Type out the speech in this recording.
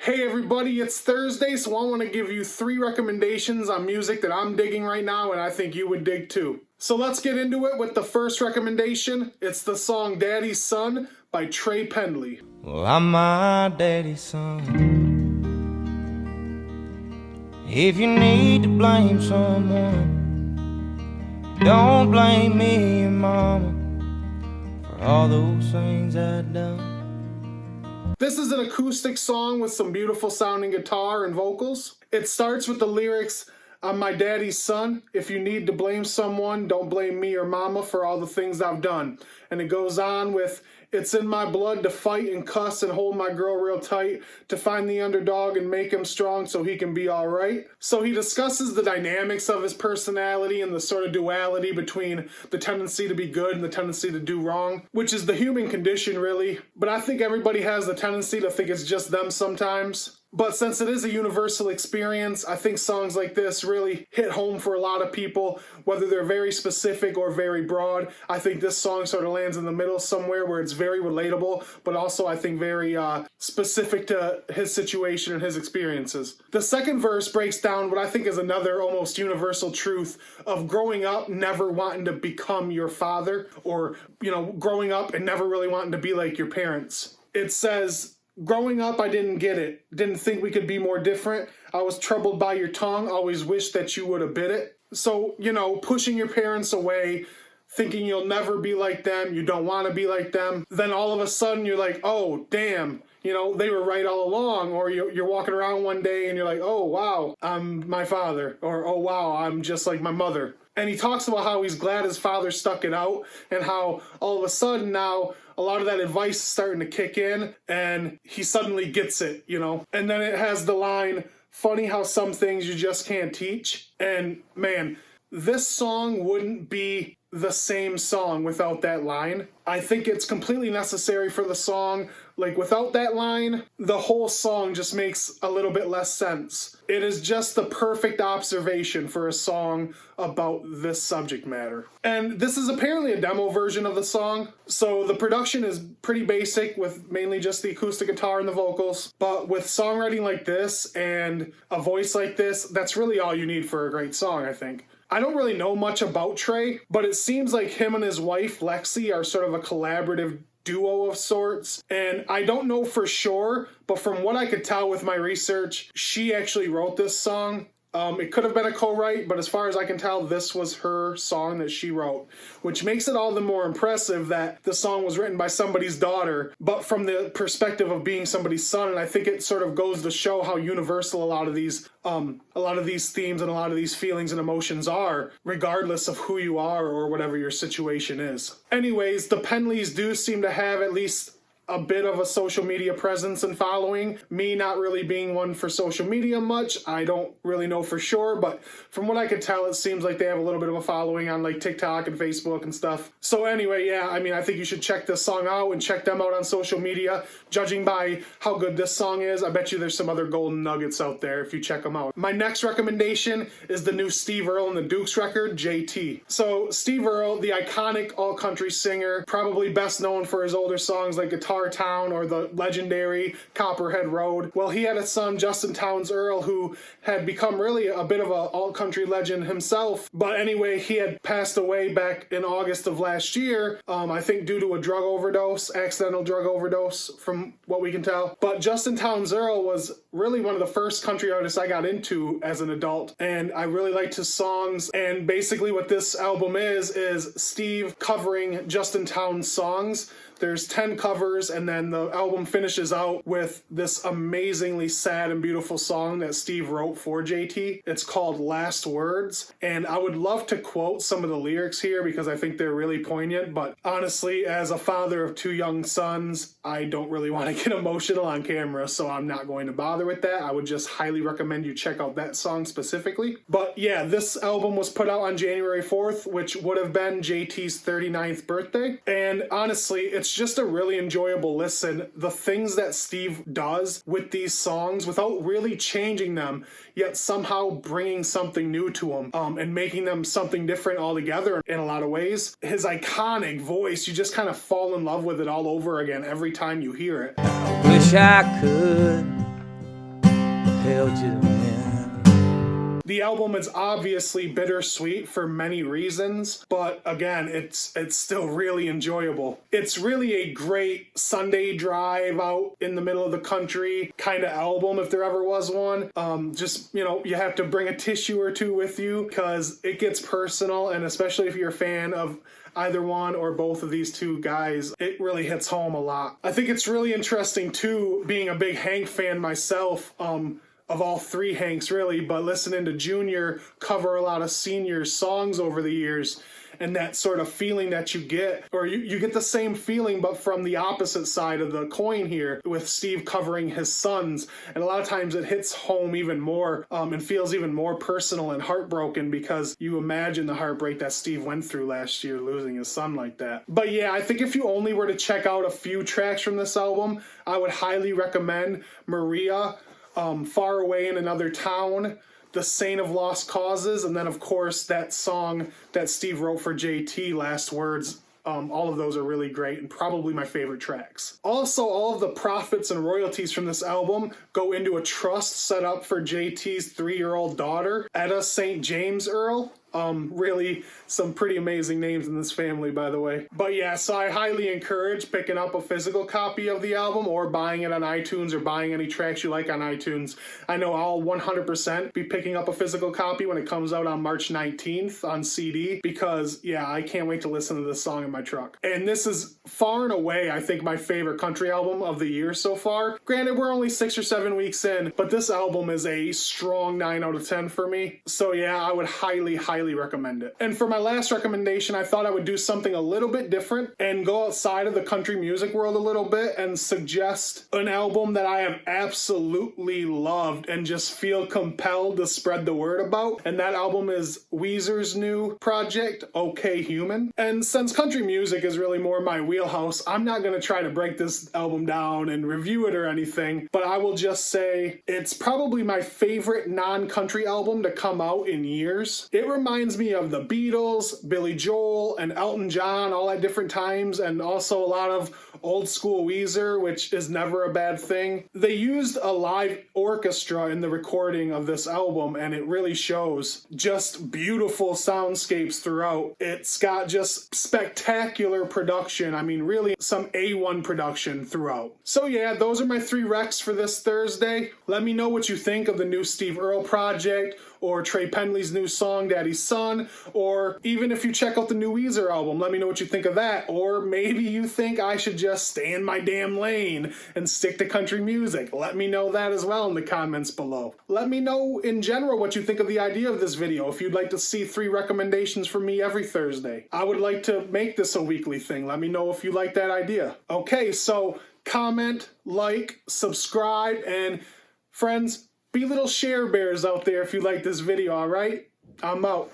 Hey everybody, it's Thursday, so I want to give you 3 recommendations on music that I'm digging right now and I think you would dig too. So let's get into it with the first recommendation. It's the song Daddy's Son by Trey Pendley. Well, I'm my daddy's son. If you need to blame someone, don't blame me and mama for all those things I've done. This is an acoustic song with some beautiful sounding guitar and vocals. It starts with the lyrics, "I'm my daddy's son. If you need to blame someone, don't blame me or mama for all the things I've done." And it goes on with, "It's in my blood to fight and cuss and hold my girl real tight, to find the underdog and make him strong so he can be all right." So he discusses the dynamics of his personality and the sort of duality between the tendency to be good and the tendency to do wrong, which is the human condition really. But I think everybody has the tendency to think it's just them sometimes. But since it is a universal experience, I think songs like this really hit home for a lot of people, whether they're very specific or very broad. I think this song sort of lands in the middle somewhere where it's very relatable, but also I think very specific to his situation and his experiences. The second verse breaks down what I think is another almost universal truth of growing up never wanting to become your father, or, growing up and never really wanting to be like your parents. It says, "Growing up, I didn't get it. Didn't think we could be more different. I was troubled by your tongue. Always wished that you would have bit it." So, pushing your parents away, thinking you'll never be like them, you don't want to be like them. Then all of a sudden you're like, oh, damn, they were right all along. Or you're walking around one day and you're like, oh, wow, I'm my father. Or, oh, wow, I'm just like my mother. And he talks about how he's glad his father stuck it out and how all of a sudden now a lot of that advice is starting to kick in and he suddenly gets it, And then it has the line, "Funny how some things you just can't teach." And man, this song wouldn't be the same song without that line. I think it's completely necessary for the song. Like, without that line, the whole song just makes a little bit less sense. It is just the perfect observation for a song about this subject matter. And this is apparently a demo version of the song, so the production is pretty basic with mainly just the acoustic guitar and the vocals. But with songwriting like this and a voice like this, that's really all you need for a great song, I think. I don't really know much about Trey, but it seems like him and his wife, Lexi, are sort of a collaborative duo of sorts. And I don't know for sure, but from what I could tell with my research, she actually wrote this song. It could have been a co-write, but as far as I can tell, this was her song that she wrote, which makes it all the more impressive that the song was written by somebody's daughter, but from the perspective of being somebody's son. And I think it sort of goes to show how universal a lot of these themes and a lot of these feelings and emotions are, regardless of who you are or whatever your situation is. Anyways, the Pendleys do seem to have at least a bit of a social media presence and following. Me not really being one for social media much, I don't really know for sure, but from what I could tell, it seems like they have a little bit of a following on like TikTok and Facebook and stuff. So anyway, yeah, I think you should check this song out and check them out on social media. Judging by how good this song is, I bet you there's some other golden nuggets out there if you check them out. My next recommendation is the new Steve Earle and the Dukes record, JT. So Steve Earle, the iconic all-country singer, probably best known for his older songs like Guitar Town or the legendary Copperhead Road. Well, he had a son, Justin Townes Earle, who had become really a bit of an all-country legend himself. But anyway, he had passed away back in August of last year, I think due to a drug overdose, accidental drug overdose, from what we can tell. But Justin Townes Earle was really one of the first country artists I got into as an adult, and I really liked his songs. And basically what this album is Steve covering Justin Townes songs. There's 10 covers, and then the album finishes out with this amazingly sad and beautiful song that Steve wrote for JT. It's called Last Words, and I would love to quote some of the lyrics here because I think they're really poignant, but honestly, as a father of 2 young sons, I don't really want to get emotional on camera, so I'm not going to bother with that. I would just highly recommend you check out that song specifically. But yeah, this album was put out on January 4th, which would have been JT's 39th birthday, and honestly, it's just a really enjoyable listen. The things that Steve does with these songs without really changing them, yet somehow bringing something new to them and making them something different altogether in a lot of ways. His iconic voice, you just kind of fall in love with it all over again every time you hear it. I wish I could what you meant. The album is obviously bittersweet for many reasons, but again, it's still really enjoyable. It's really a great Sunday drive out in the middle of the country kind of album if there ever was one. Just, you know, you have to bring a tissue or two with you because it gets personal, and especially if you're a fan of either one or both of these two guys, it really hits home a lot. I think it's really interesting too, being a big Hank fan myself, of all three Hanks really, but listening to Junior cover a lot of Senior's songs over the years, and that sort of feeling that you get, or you get the same feeling but from the opposite side of the coin here with Steve covering his sons, and a lot of times it hits home even more and feels even more personal and heartbroken because you imagine the heartbreak that Steve went through last year losing his son like that. But yeah, I think if you only were to check out a few tracks from this album, I would highly recommend Maria, Far Away in Another Town, The Saint of Lost Causes, and then of course that song that Steve wrote for JT, Last Words. All of those are really great and probably my favorite tracks. Also, all of the profits and royalties from this album go into a trust set up for JT's 3-year-old daughter, Etta St. James Earle. Really some pretty amazing names in this family, by the way. But yeah, so I highly encourage picking up a physical copy of the album or buying it on iTunes or buying any tracks you like on iTunes. I know I'll 100% be picking up a physical copy when it comes out on March 19th on CD because, yeah, I can't wait to listen to this song in my truck. And this is far and away, I think, my favorite country album of the year so far. Granted, we're only 6 or 7 weeks in, but this album is a strong 9 out of 10 for me. So yeah, I would highly recommend it. And for my last recommendation, I thought I would do something a little bit different and go outside of the country music world a little bit and suggest an album that I have absolutely loved and just feel compelled to spread the word about. And that album is Weezer's new project, OK Human. And since country music is really more my wheelhouse, I'm not going to try to break this album down and review it or anything, but I will just say it's probably my favorite non-country album to come out in years. It reminds me of the Beatles, Billy Joel, and Elton John all at different times, and also a lot of old school Weezer, which is never a bad thing. They used a live orchestra in the recording of this album, and it really shows. Just beautiful soundscapes throughout. It's got just spectacular production. I mean, really some A1 production throughout. So yeah, those are my 3 recs for this Thursday. Let me know what you think of the new Steve Earle project, or Trey Pendley's new song, Daddy's Son, or even if you check out the new Weezer album, let me know what you think of that. Or maybe you think I should just stay in my damn lane and stick to country music. Let me know that as well in the comments below. Let me know in general what you think of the idea of this video, if you'd like to see 3 recommendations from me every Thursday. I would like to make this a weekly thing. Let me know if you like that idea. Okay, so comment, like, subscribe, and friends, be little share bears out there if you like this video, alright? I'm out.